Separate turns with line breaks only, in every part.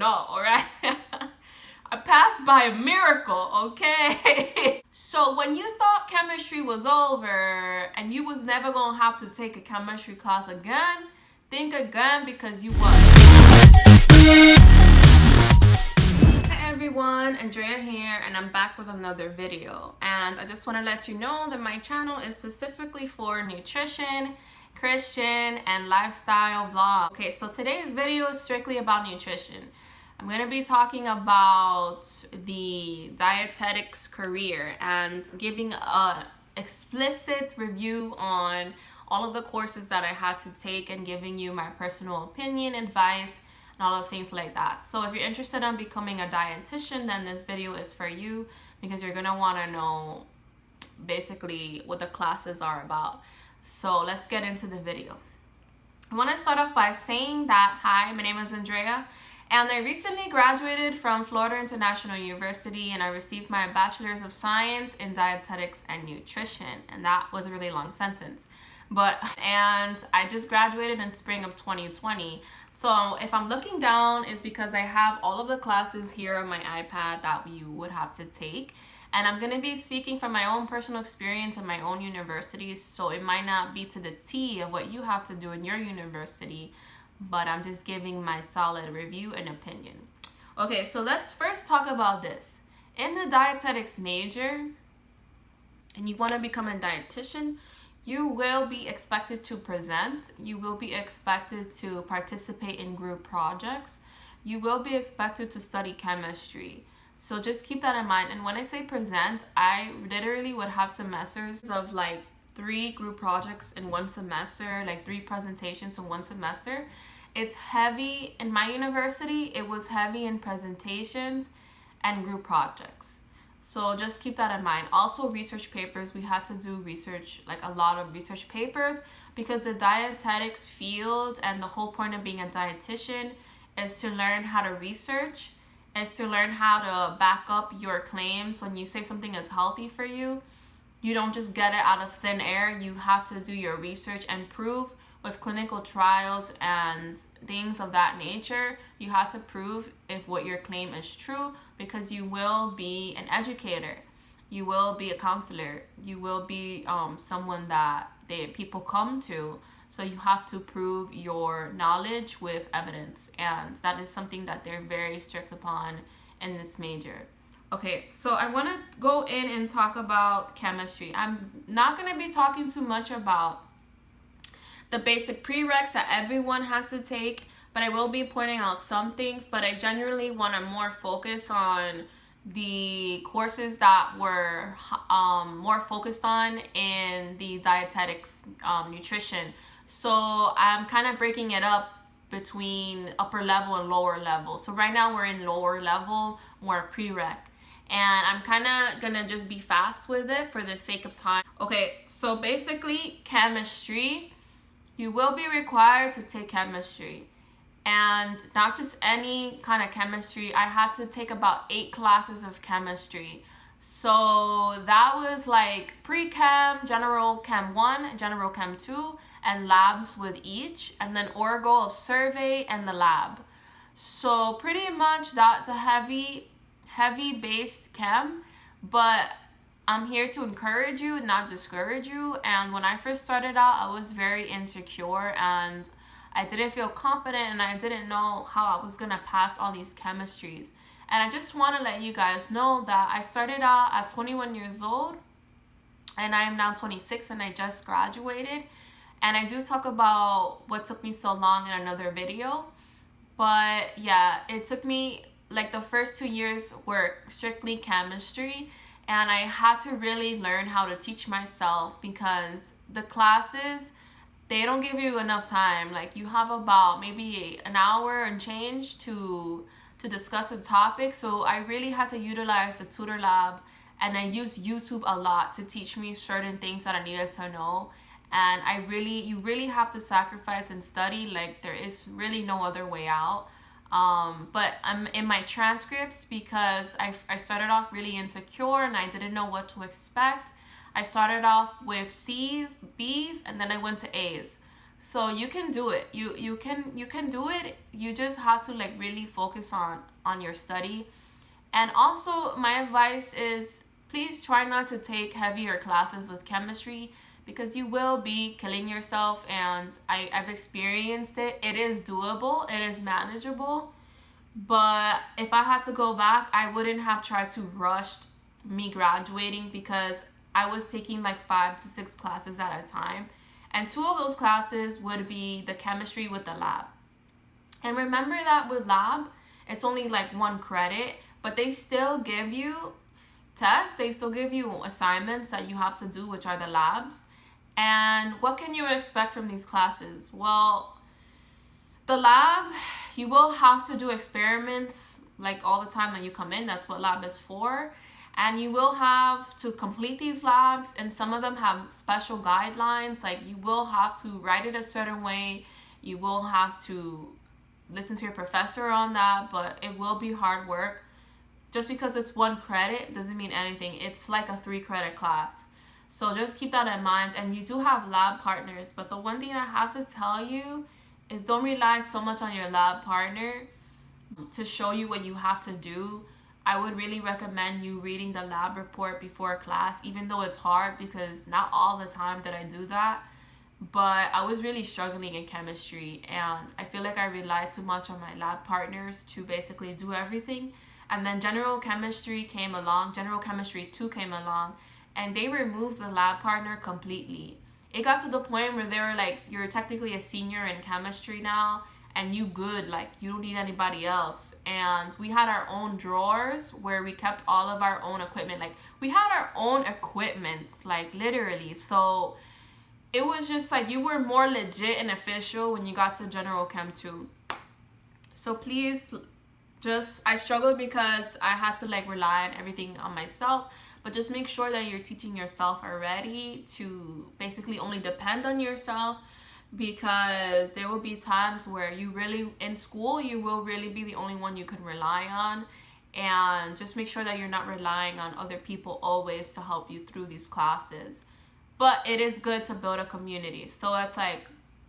know, all right? I passed by a miracle, okay? So when you thought chemistry was over and you was never gonna have to take a chemistry class again, think again, because you was. Hi everyone, Andrea here, and I'm back with another video. And I just want to let you know that my channel is specifically for nutrition, Christian, and lifestyle vlogs. Okay, so today's video is strictly about nutrition. I'm going to be talking about the dietetics career and giving a explicit review on all of the courses that I had to take and giving you my personal opinion, advice, and all of things like that. So if you're interested in becoming a dietitian, then this video is for you, because you're going to want to know basically what the classes are about. So let's get into the video. I want to start off by saying that, hi, my name is Andrea, and I recently graduated from Florida International University, and I received my Bachelor's of Science in Dietetics and Nutrition, and that was a really long sentence. And I just graduated in spring of 2020. So if I'm looking down, it's because I have all of the classes here on my iPad that you would have to take. And I'm going to be speaking from my own personal experience in my own university, so it might not be to the T of what you have to do in your university, but I'm just giving my solid review and opinion. Okay, so let's first talk about this. In the dietetics major, and you want to become a dietitian, you will be expected to present. You will be expected to participate in group projects. You will be expected to study chemistry. So just keep that in mind. And when I say present, I literally would have semesters of like 3 group projects in one semester, like 3 presentations in one semester. It's heavy. In my university, it was heavy in presentations and group projects. So just keep that in mind. Also, research papers. We had to do research, like a lot of research papers, because the dietetics field and the whole point of being a dietitian is to learn how to research, is to learn how to back up your claims. When you say something is healthy for you, you don't just get it out of thin air. You have to do your research and prove with clinical trials and things of that nature. You have to prove if what your claim is true, because you will be an educator, you will be a counselor, you will be someone that people come to. So you have to prove your knowledge with evidence, and that is something that they're very strict upon in this major. Okay, so I want to go in and talk about chemistry. I'm not going to be talking too much about the basic prereqs that everyone has to take, but I will be pointing out some things. But I generally want to more focus on the courses that were more focused on in the dietetics nutrition. So I'm kind of breaking it up between upper level and lower level. So right now we're in lower level, more prereq. And I'm kind of going to just be fast with it for the sake of time. Okay, so basically chemistry, you will be required to take chemistry. And not just any kind of chemistry. I had to take about 8 classes of chemistry. So that was like pre-chem, general chem 1, general chem 2, and labs with each, and then orgo of survey and the lab. So pretty much that's a heavy based chem, but I'm here to encourage you, not discourage you. And when I first started out, I was very insecure and I didn't feel confident, and I didn't know how I was gonna pass all these chemistries. And I just want to let you guys know that I started out at 21 years old, and I am now 26, and I just graduated. And I do talk about what took me so long in another video. But yeah, it took me, like, the first 2 years were strictly chemistry, and I had to really learn how to teach myself, because the classes, they don't give you enough time. Like, you have about maybe an hour and change to discuss a topic. So I really had to utilize the tutor lab, and I used YouTube a lot to teach me certain things that I needed to know. And you really have to sacrifice and study. Like, there is really no other way out. But I'm in my transcripts, because I started off really insecure and I didn't know what to expect. I started off with C's, B's, and then I went to A's. So you can do it. You can do it. You just have to like really focus on your study. And also my advice is, please try not to take heavier classes with chemistry, because you will be killing yourself, and I've experienced it. It is doable, it is manageable, but if I had to go back, I wouldn't have tried to rush me graduating, because I was taking like 5 to 6 classes at a time, and 2 of those classes would be the chemistry with the lab. And remember that with lab, it's only like 1 credit, but they still give you tests, they still give you assignments that you have to do, which are the labs. And what can you expect from these classes? Well, the lab, you will have to do experiments like all the time that you come in. That's what lab is for. And you will have to complete these labs, and some of them have special guidelines. Like you will have to write it a certain way. You will have to listen to your professor on that, but it will be hard work. Just because it's 1 credit doesn't mean anything. It's like a 3 credit class. So just keep that in mind. And you do have lab partners, but the one thing I have to tell you is don't rely so much on your lab partner to show you what you have to do. I would really recommend you reading the lab report before class, even though it's hard, because not all the time did I do that. But I was really struggling in chemistry, and I feel like I relied too much on my lab partners to basically do everything. And then general chemistry came along, general chemistry 2 came along, and they removed the lab partner completely. It got to the point where they were like, you're technically a senior in chemistry now, and you good, like you don't need anybody else. And we had our own drawers where we kept all of our own equipment. Like we had our own equipment, like literally. So it was just like you were more legit and official when you got to general chem 2. So please, I struggled because I had to like rely on everything on myself, but just make sure that you're teaching yourself already to basically only depend on yourself, because there will be times where you really, in school, you will really be the only one you can rely on. And just make sure that you're not relying on other people always to help you through these classes. But it is good to build a community. So it's like,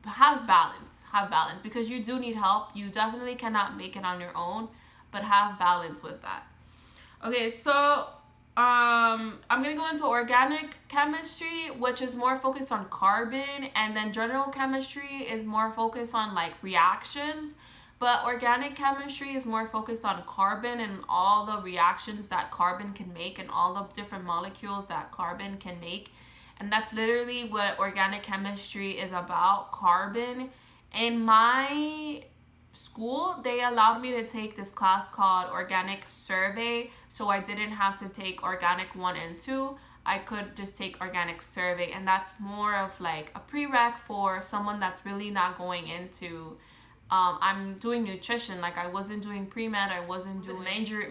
have balance, because you do need help. You definitely cannot make it on your own, but have balance with that. Okay, so I'm gonna go into organic chemistry, which is more focused on carbon, and then general chemistry is more focused on like reactions, but organic chemistry is more focused on carbon and all the reactions that carbon can make and all the different molecules that carbon can make. And that's literally what organic chemistry is about, carbon. In my school, they allowed me to take this class called Organic Survey, so I didn't have to take Organic 1 and 2. I could just take Organic Survey, and that's more of like a prereq for someone that's really not going into I'm doing nutrition. Like I wasn't doing pre-med, I wasn't doing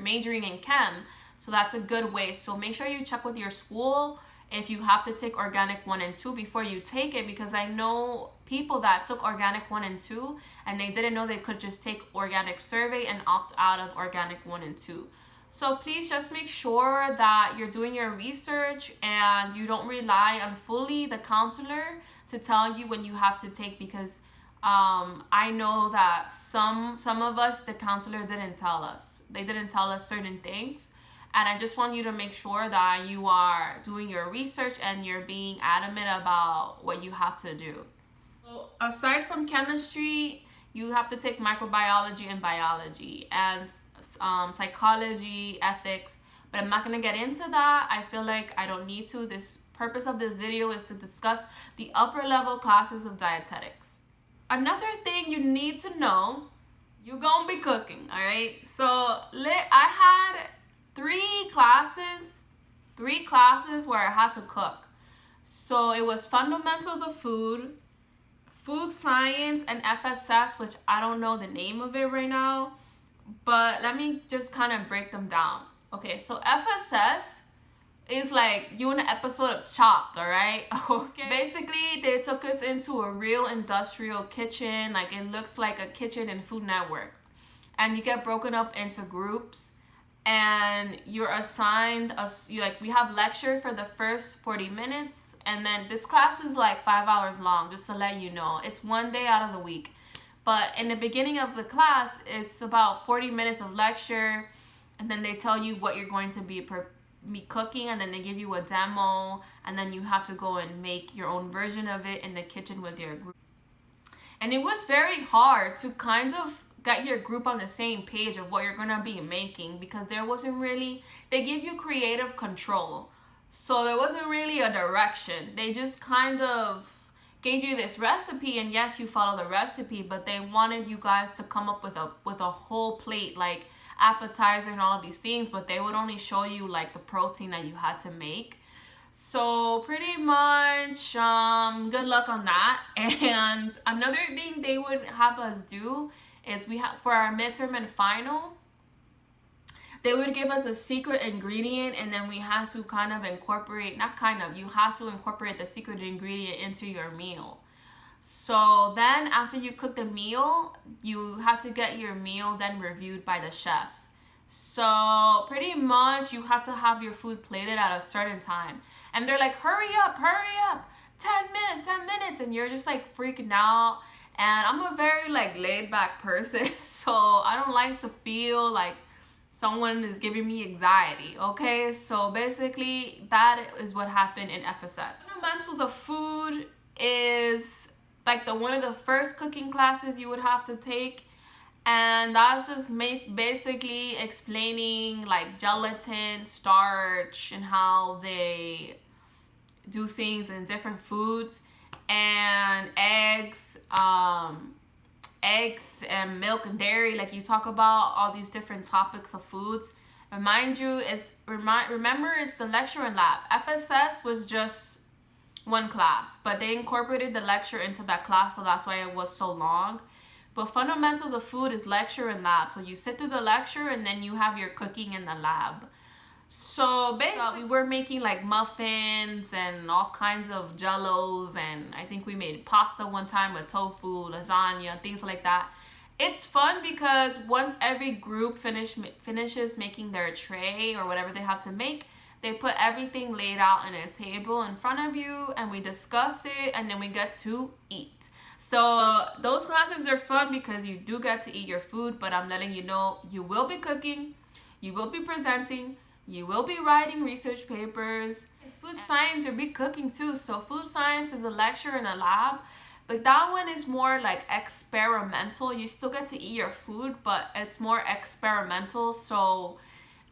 majoring in chem, so that's a good way. So make sure you check with your school if you have to take Organic 1 and 2 before you take it, because I know people that took Organic 1 and 2 and they didn't know they could just take Organic Survey and opt out of Organic 1 and 2. So please just make sure that you're doing your research and you don't rely on fully the counselor to tell you when you have to take, because I know that some of us, the counselor didn't tell us. They didn't tell us certain things. And I just want you to make sure that you are doing your research and you're being adamant about what you have to do. So aside from chemistry, you have to take microbiology and biology and psychology, ethics. But I'm not going to get into that. I feel like I don't need to. This purpose of this video is to discuss the upper level classes of dietetics. Another thing you need to know, you're going to be cooking, all right? So I had three classes where I had to cook. So it was fundamentals of food, food science, and FSS, which I don't know the name of it right now, but let me just kind of break them down. Okay, so FSS is like you in an episode of Chopped, all right? Okay. Basically, they took us into a real industrial kitchen. Like it looks like a kitchen in Food Network, and you get broken up into groups. And you're assigned we have lecture for the first 40 minutes, And then this class is like 5 hours long, just to let you know. It's one day out of the week. But in the beginning of the class, it's about 40 minutes of lecture, and then they tell you what you're going to be cooking, and then they give you a demo, and then you have to go and make your own version of it in the kitchen with your group. And it was very hard to kind of get your group on the same page of what you're going to be making, because there wasn't really, they give you creative control. So there wasn't really a direction. They just kind of gave you this recipe, and yes, you follow the recipe, but they wanted you guys to come up with a whole plate, like appetizer and all of these things, but they would only show you like the protein that you had to make. So pretty much good luck on that. And another thing they would have us do is for our midterm and final, they would give us a secret ingredient, and then we had to kind of incorporate, you have to incorporate the secret ingredient into your meal. So then after you cook the meal, you have to get your meal then reviewed by the chefs. So pretty much you have to have your food plated at a certain time. And they're like, hurry up, 10 minutes. And you're just like freaking out. And I'm a very like laid back person, so I don't like to feel like someone is giving me anxiety, okay? So basically that is what happened in FSS. Fundamentals of food is like one of the first cooking classes you would have to take, and that's just basically explaining like gelatin, starch, and how they do things in different foods, and eggs and milk and dairy. Like, you talk about all these different topics of foods. Remember, it's the lecture and lab. FSS was just one class, but they incorporated the lecture into that class, so that's why it was so long. But fundamentals of food is lecture and lab. So you sit through the lecture, and then you have your cooking in the lab. So basically, we were making like muffins and all kinds of jellos, and I think we made pasta one time with tofu, lasagna, things like that. It's fun because once every group finishes making their tray or whatever they have to make, they put everything laid out on a table in front of you, and we discuss it, and then we get to eat. So those classes are fun because you do get to eat your food, but I'm letting you know, you will be cooking, you will be presenting, you will be writing research papers. It's food science, you'll be cooking too. So food science is a lecture in a lab, but that one is more like experimental. You still get to eat your food, but it's more experimental. So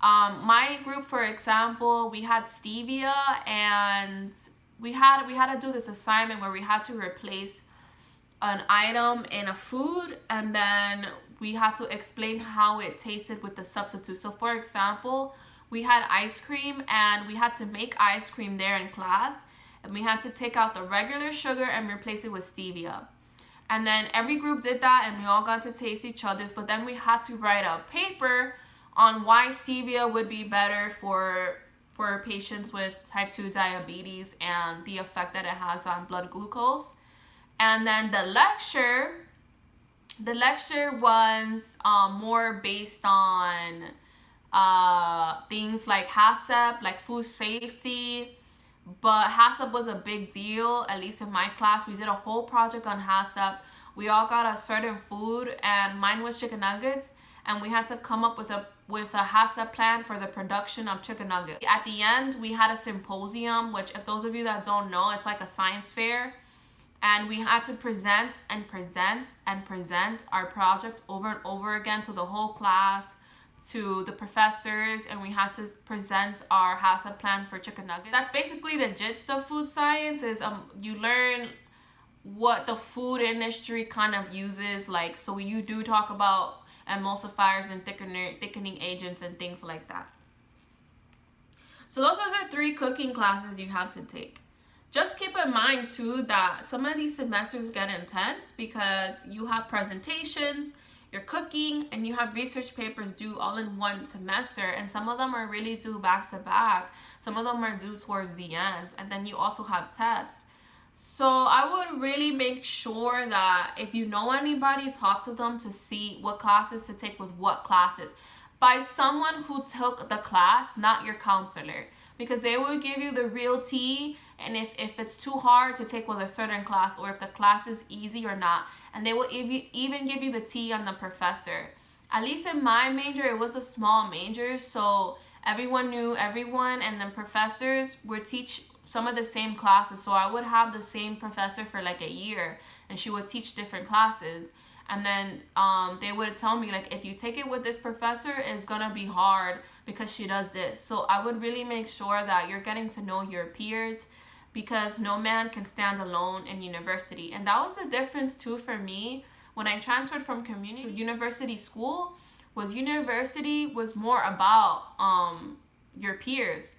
my group, for example, we had stevia, and we had to do this assignment where we had to replace an item in a food, and then we had to explain how it tasted with the substitute. So for example, we had ice cream, and we had to make ice cream there in class, and we had to take out the regular sugar and replace it with stevia. And then every group did that, and we all got to taste each other's, but then we had to write a paper on why stevia would be better for patients with type 2 diabetes and the effect that it has on blood glucose. And then the lecture was more based on things like HACCP, like food safety. But HACCP was a big deal, at least in my class. We did a whole project on HACCP. We all got a certain food, and mine was chicken nuggets, and we had to come up with a HACCP plan for the production of chicken nuggets. At the end, we had a symposium, which, if those of you that don't know, it's like a science fair. And we had to present our project over and over again to the whole class, to the professors, and we had to present our HACCP plan for chicken nuggets. That's basically the gist of food science. Is you learn what the food industry kind of uses. Like, so you do talk about emulsifiers and thickening agents and things like that. So those are the 3 cooking classes you have to take. Just keep in mind too that some of these semesters get intense because you have presentations, you're cooking, and you have research papers due all in one semester, and some of them are really due back to back. Some of them are due towards the end, and then you also have tests. So I would really make sure that if you know anybody, talk to them to see what classes to take with what classes, by someone who took the class, not your counselor, because they will give you the real tea, and if it's too hard to take with a certain class, or if the class is easy or not. And they will even give you the tea on the professor. At least in my major, it was a small major, so everyone knew everyone, and the professors would teach some of the same classes. So I would have the same professor for like a year, and she would teach different classes. And then they would tell me, like, if you take it with this professor, it's gonna be hard because she does this. So I would really make sure that you're getting to know your peers, because no man can stand alone in university. And that was the difference too for me when I transferred from community to university school. University was more about your peers.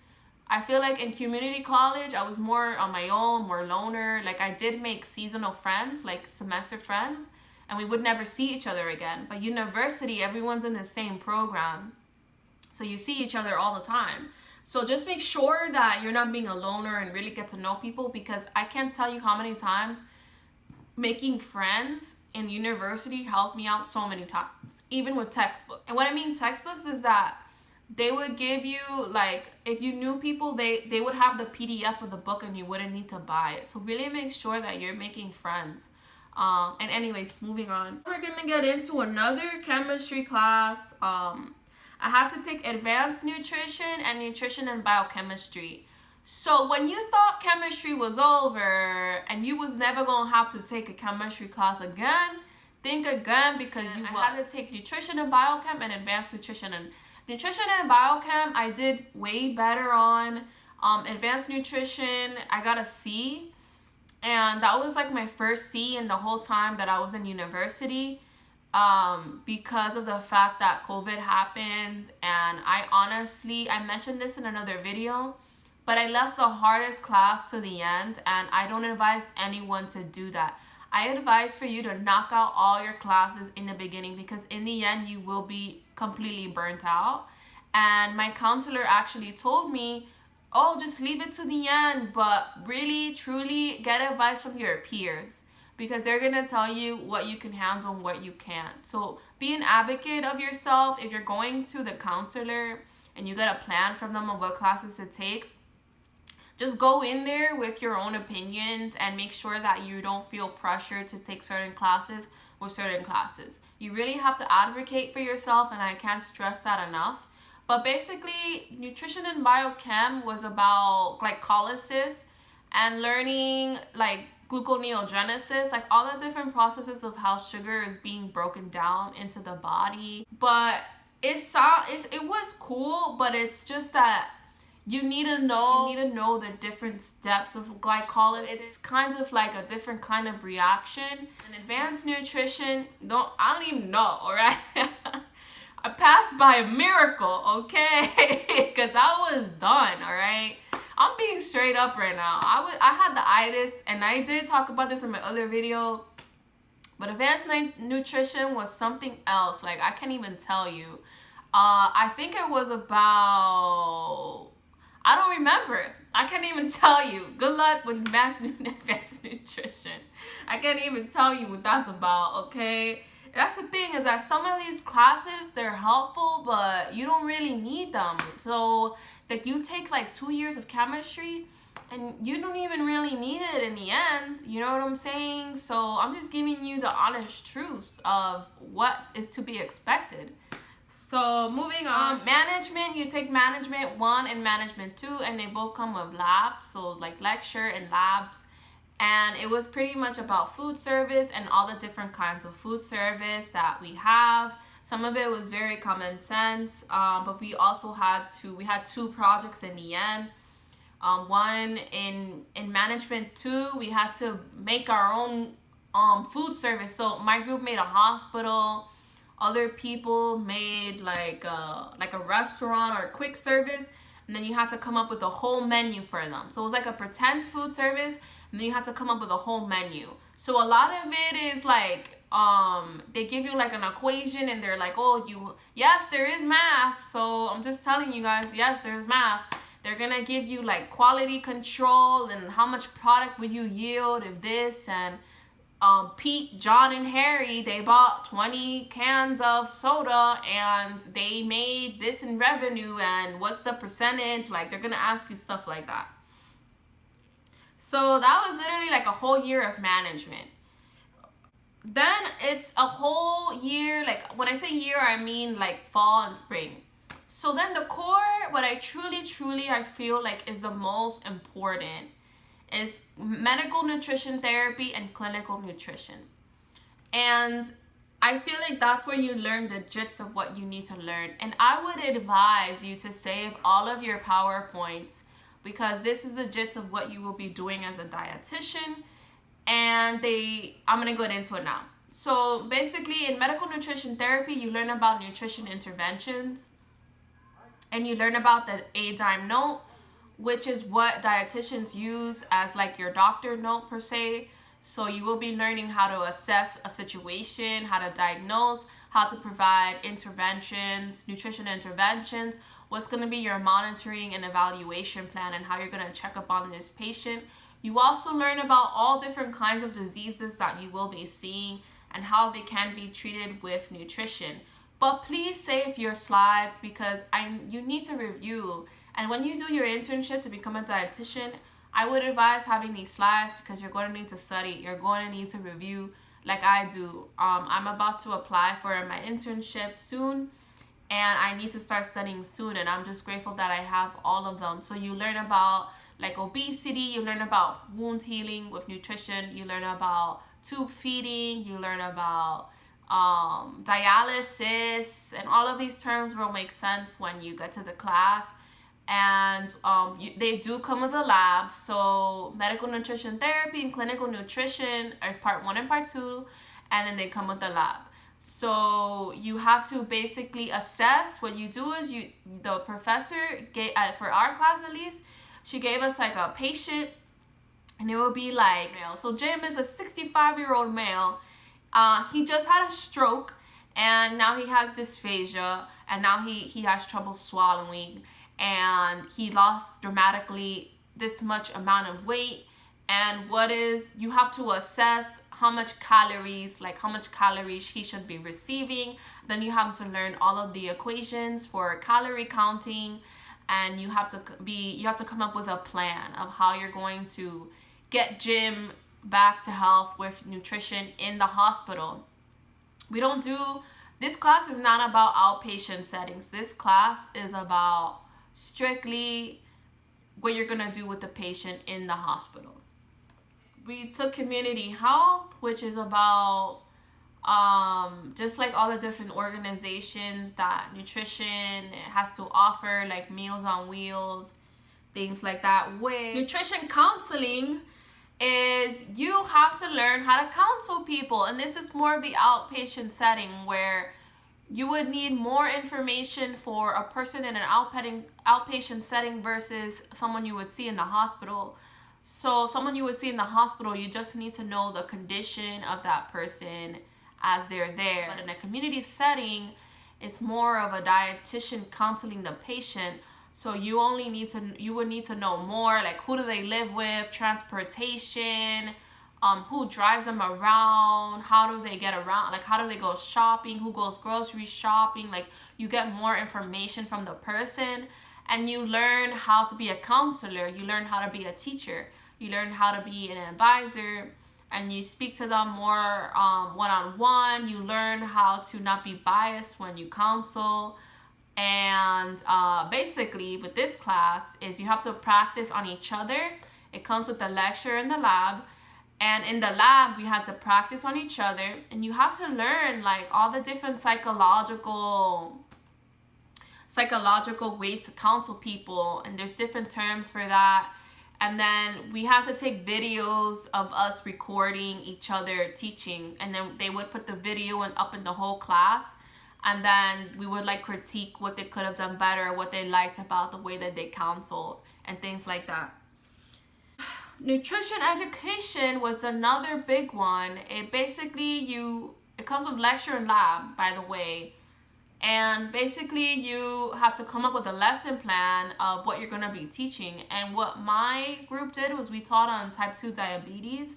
I feel like in community college, I was more on my own, more loner. Like, I did make seasonal friends, like semester friends, and we would never see each other again. But university, everyone's in the same program, so you see each other all the time. So just make sure that you're not being a loner and really get to know people, because I can't tell you how many times making friends in university helped me out so many times, even with textbooks. And what I mean textbooks is that they would give you, like, if you knew people, they would have the PDF of the book and you wouldn't need to buy it. So really make sure that you're making friends. And anyways, moving on. We're gonna get into another chemistry class. I had to take advanced nutrition and nutrition and biochemistry. So when you thought chemistry was over and you was never gonna have to take a chemistry class again, think again, because I had to take nutrition and biochem and advanced nutrition. And nutrition and biochem, I did way better on. Advanced nutrition, I got a C. And that was like my first C in the whole time that I was in university, because of the fact that COVID happened. And I mentioned this in another video, but I left the hardest class to the end, and I don't advise anyone to do that. I advise for you to knock out all your classes in the beginning, because in the end you will be completely burnt out. And my counselor actually told me, oh, just leave it to the end, but really, truly get advice from your peers, because they're gonna tell you what you can handle and what you can't. So be an advocate of yourself. If you're going to the counselor and you get a plan from them of what classes to take, just go in there with your own opinions and make sure that you don't feel pressure to take certain classes with certain classes. You really have to advocate for yourself, and I can't stress that enough. But basically, nutrition and biochem was about glycolysis and learning like gluconeogenesis, like all the different processes of how sugar is being broken down into the body. But it was cool, but it's just that you need to know the different steps of glycolysis. It's kind of like a different kind of reaction. And advanced nutrition, I don't even know, all right? I passed by a miracle, okay? Because I was done, all right? I'm being straight up right now. I had the itis, and I did talk about this in my other video, but advanced nutrition was something else. Like, I can't even tell you. I think it was about, I don't remember. I can't even tell you. Good luck with advanced nutrition. I can't even tell you what that's about, okay? That's the thing, is that some of these classes, they're helpful, but you don't really need them. So, like, you take like 2 years of chemistry and you don't even really need it in the end. You know what I'm saying? So I'm just giving you the honest truth of what is to be expected. So moving on, management, you take management 1 and management 2, and they both come with labs. So like lecture and labs. And it was pretty much about food service and all the different kinds of food service that we have. Some of it was very common sense, but we also had 2 projects in the end. One in management 2, we had to make our own food service. So my group made a hospital. Other people made like a restaurant or a quick service, and then you had to come up with a whole menu for them. So it was like a pretend food service, and then you have to come up with a whole menu. So a lot of it is like, they give you like an equation, and they're like, oh, yes, there is math. So I'm just telling you guys, yes, there's math. They're gonna give you like quality control and how much product would you yield if this, and Pete, John, and Harry, they bought 20 cans of soda and they made this in revenue, and what's the percentage? Like, they're gonna ask you stuff like that. So that was literally like a whole year of management. Then it's a whole year, like when I say year, I mean like fall and spring. So then the core, what I truly I feel like is the most important is medical nutrition therapy and clinical nutrition. And I feel like that's where you learn the gist of what you need to learn. And I would advise you to save all of your PowerPoints, because this is the gist of what you will be doing as a dietitian. And I'm going to go into it now. So basically in medical nutrition therapy, you learn about nutrition interventions, and you learn about the ADIME note, which is what dietitians use as like your doctor note per se. So you will be learning how to assess a situation, how to diagnose, how to provide interventions, nutrition interventions, what's going to be your monitoring and evaluation plan, and how you're going to check up on this patient. You also learn about all different kinds of diseases that you will be seeing and how they can be treated with nutrition. But please save your slides, because you need to review. And when you do your internship to become a dietitian, I would advise having these slides, because you're going to need to study. You're going to need to review like I do. I'm about to apply for my internship soon, and I need to start studying soon. And I'm just grateful that I have all of them. So you learn about like obesity, you learn about wound healing with nutrition, you learn about tube feeding, you learn about dialysis, and all of these terms will make sense when you get to the class. And they do come with a lab. So medical nutrition therapy and clinical nutrition is part 1 and part 2, and then they come with the lab. So you have to basically assess. What you do is the professor gave, for our class at least, she gave us like a patient, and it will be like male. So Jim is a 65-year-old male. He just had a stroke, and now he has dysphagia, and now he has trouble swallowing, and he lost dramatically this much amount of weight. And you have to assess how much calories he should be receiving. Then you have to learn all of the equations for calorie counting, and you have to come up with a plan of how you're going to get Jim back to health with nutrition in the hospital. This class is not about outpatient settings. This class is about strictly what you're gonna do with the patient in the hospital. We took community health, which is about just like all the different organizations that nutrition has to offer, like Meals on Wheels, things like that. With nutrition counseling is you have to learn how to counsel people, and this is more of the outpatient setting, where you would need more information for a person in an outpatient setting versus someone you would see in the hospital. So someone you would see in the hospital, you just need to know the condition of that person as they're there. But in a community setting, it's more of a dietitian counseling the patient. So you would need to know more, like who do they live with, transportation, who drives them around, how do they get around, like how do they go shopping, who goes grocery shopping. Like you get more information from the person, and you learn how to be a counselor, you learn how to be a teacher, you learn how to be an advisor, and you speak to them more one-on-one. You learn how to not be biased when you counsel. And basically with this class is you have to practice on each other. It comes with the lecture and the lab. And in the lab, we had to practice on each other, and you have to learn like all the different psychological ways to counsel people, and there's different terms for that. And then we had to take videos of us recording each other teaching, and then they would put the video up in the whole class, and then we would like critique what they could have done better, what they liked about the way that they counseled, and things like that. Nutrition education was another big one. It comes with lecture and lab, by the way. And basically you have to come up with a lesson plan of what you're going to be teaching. And what my group did was we taught on type 2 diabetes.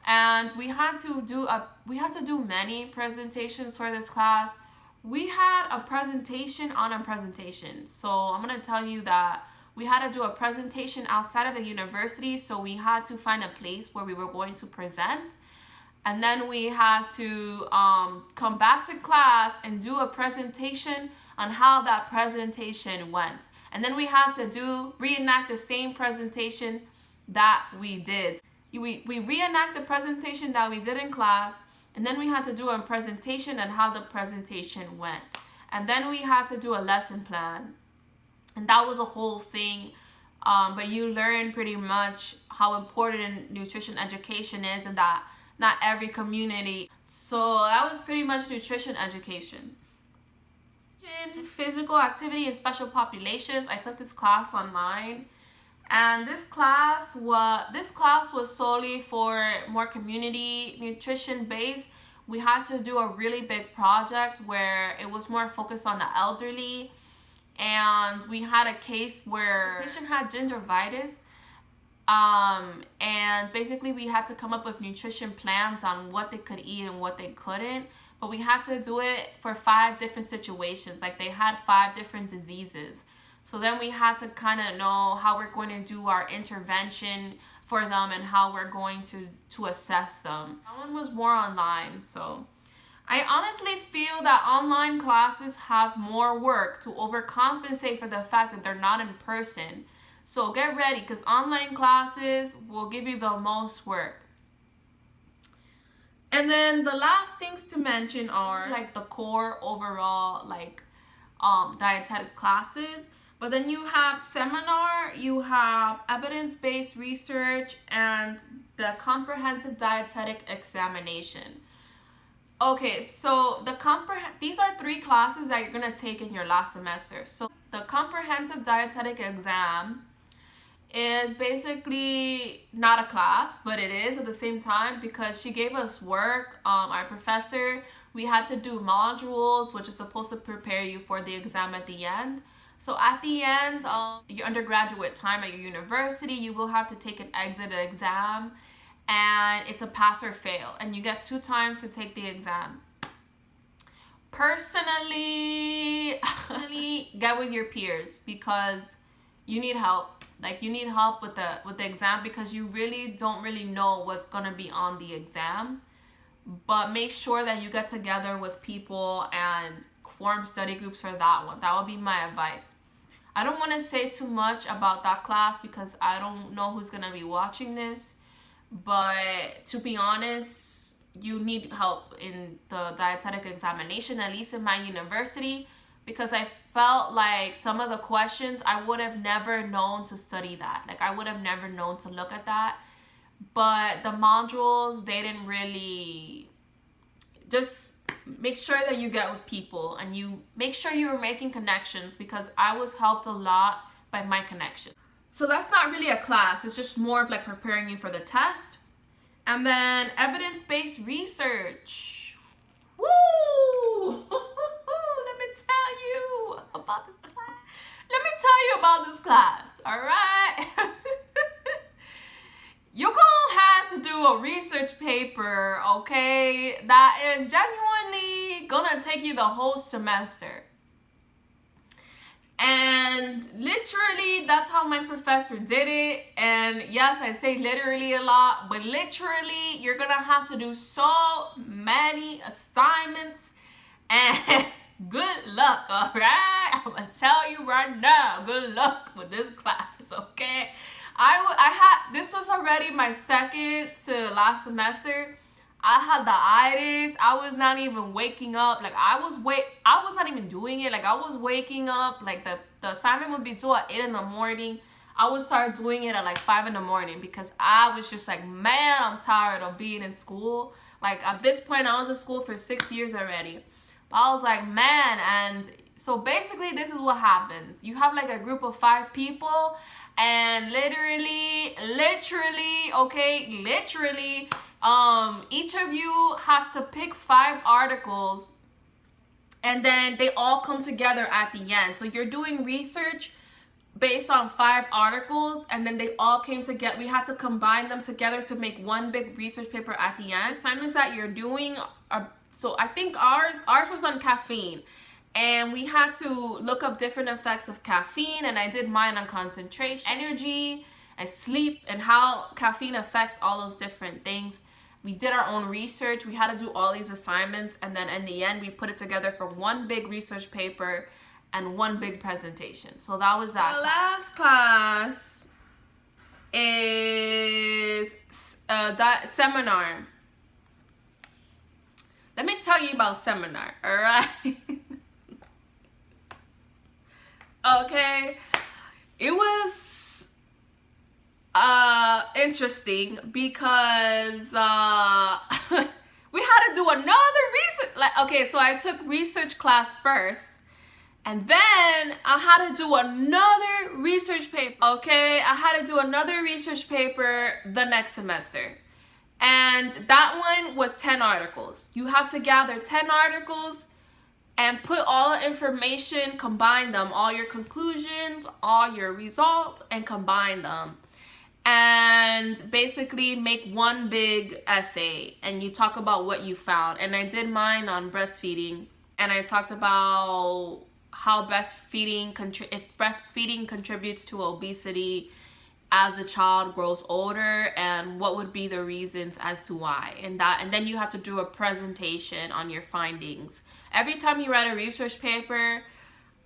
And we had to do many presentations for this class. We had a presentation on a presentation. So I'm going to tell you that we had to do a presentation outside of the university, so we had to find a place where we were going to present. And then we had to come back to class and do a presentation on how that presentation went. And then we had to reenact the same presentation that we did. We reenact the presentation that we did in class, and then we had to do a presentation on how the presentation went. And then we had to do a lesson plan. And that was a whole thing. But you learn pretty much how important nutrition education is, and that not every community. So that was pretty much nutrition education. Physical activity in special populations. I took this class online, and this class was solely for more community nutrition based. We had to do a really big project where it was more focused on the elderly, and we had a case where the patient had gingivitis, and basically we had to come up with nutrition plans on what they could eat and what they couldn't. But we had to do it for 5 different situations. Like, they had 5 different diseases. So then we had to kind of know how we're going to do our intervention for them and how we're going to assess them. That one was more online. So I honestly feel that online classes have more work to overcompensate for the fact that they're not in person. So get ready, because online classes will give you the most work. And then the last things to mention are like the core overall dietetics classes. But then you have seminar, you have evidence-based research, and the comprehensive dietetic examination. Okay, so these are 3 classes that you're gonna take in your last semester. So the comprehensive dietetic exam is basically not a class, but it is at the same time, because she gave us work. Our professor, we had to do modules, which is supposed to prepare you for the exam at the end. So at the end of your undergraduate time at your university, you will have to take an exit exam, and it's a pass or fail, and you get 2 times to take the exam. Personally, get with your peers, because you need help. Like, you need help with the exam, because you really don't know what's gonna be on the exam. But make sure that you get together with people and form study groups for that one. That would be my advice. I don't want to say too much about that class because I don't know who's gonna be watching this. But to be honest, you need help in the dietetic examination, at least in my university, because I felt like some of the questions, I would have never known to study that. Like, I would have never known to look at that. But the modules, they didn't really. Just make sure that you get with people, and you make sure you're making connections, because I was helped a lot by my connection. So that's not really a class. It's just more of like preparing you for the test. And then evidence-based research. Woo! About this class. Let me tell you about this class, all right? You're gonna have to do a research paper, okay, that is genuinely gonna take you the whole semester. And literally, that's how my professor did it. And yes, I say literally a lot, but literally, you're gonna have to do so many assignments, and good luck, all right? I'm gonna tell you right now, good luck with this class, okay? This was already my second to last semester. I had the itis. I was not even waking up. Like, I was not even doing it. Like, I was waking up, like, the assignment would be due at 8 in the morning. I would start doing it at like 5 in the morning, because I was just like, man, I'm tired of being in school. Like, at this point, I was in school for 6 years already. I was like, man. And so basically, this is what happens. You have like a group of 5 people, and literally, each of you has to pick 5 articles, and then they all come together at the end. So you're doing research based on 5 articles, and then they all came together. We had to combine them together to make one big research paper at the end. Assignments that you're doing are, so I think ours was on caffeine, And we had to look up different effects of caffeine, and I did mine on concentration, energy, and sleep, and how caffeine affects all those different things. We did our own research. We had to do all these assignments, and then in the end, we put it together for one big research paper and one big presentation. So that was that. The last class is that seminar. Let me tell you about seminar, all right? Okay, it was interesting because we had to do another research. Okay, so I took research class first, and then I had to do another research paper. Okay, I had to do another research paper the next semester, and that one was 10 articles. You have to gather 10 articles and put all the information, combine them, all your conclusions, all your results, and combine them. And basically make one big essay, and you talk about what you found. And I did mine on breastfeeding, and I talked about how breastfeeding contributes to obesity as the child grows older, and what would be the reasons as to why. And then you have to do a presentation on your findings. Every time you write a research paper,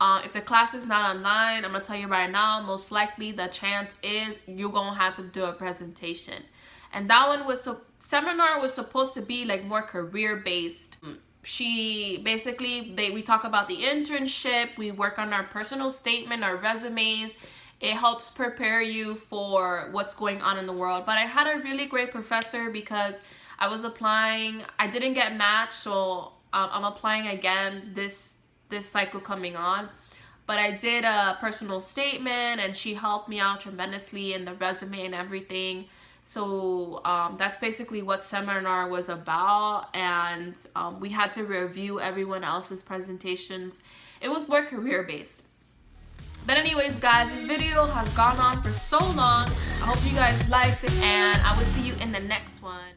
if the class is not online, I'm gonna tell you right now, most likely the chance is you're gonna have to do a presentation. And that one was, seminar was supposed to be like more career based. We talk about the internship, we work on our personal statement, our resumes. It helps prepare you for what's going on in the world. But I had a really great professor because I was applying. I didn't get matched, so I'm applying again this cycle coming on. But I did a personal statement, and she helped me out tremendously in the resume and everything. So that's basically what seminar was about. And we had to review everyone else's presentations. It was more career-based. But anyways, guys, this video has gone on for so long. I hope you guys liked it, and I will see you in the next one.